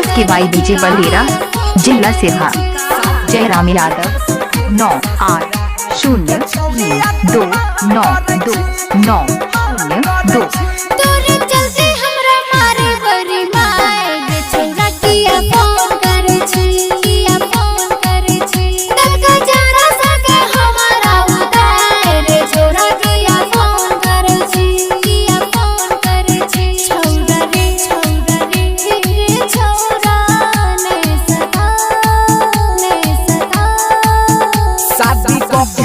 SK by DJ Balera, जिला सिरहा। जयराम यादव 9803292902।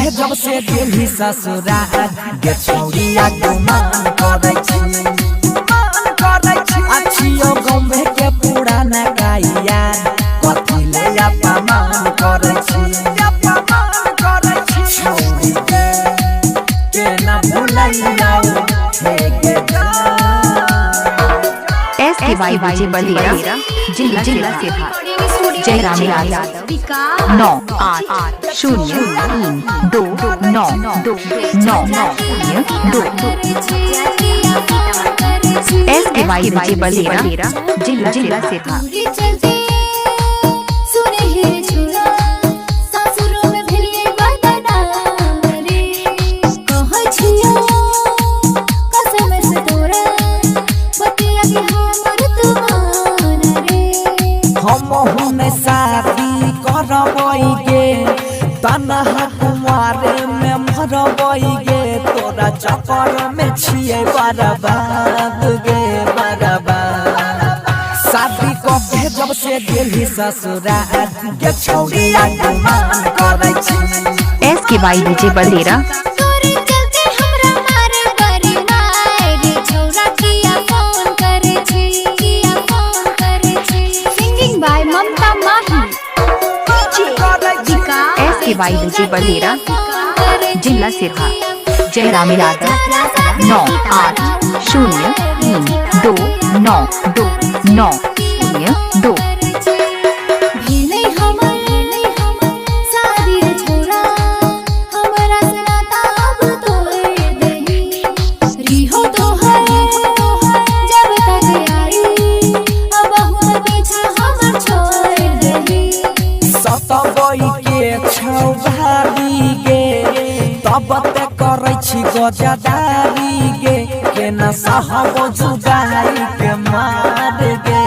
जब से दिल्ली ससुराल गे छौरिया गुमान करे छी अच्छियो गम्भे के पुराना गाइया कथि ले अपमान करे छी छौरी के ना भुलैया हे गे SK by DJ बलेरा, जिला Siraha. Jairam Yadav 9803292902। SK by DJ Balera, जिला सिरहा। हम शादी करबई गे तनहा कुमारे में मरबई गे तोरा चक्कर में छिए बर्बाद गे बर्बाद। शादी के जब से दिल्ली ससुराल गे छौरिया गुमान करे छी। SK by DJ Balera. SK by DJ Balera, जिला सिरहा। जयराम यादव 9803292902। तब ते करे छी गजदारी गे केना सहब जुदाई के मार गे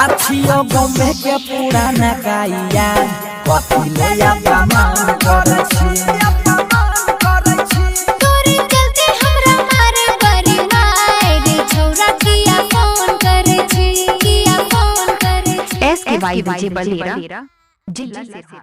अच्छियो गम्भे के पुराना गाइया कथि ले अपमान करे छी। SK by DJ बलेरा, जिला सिरहा।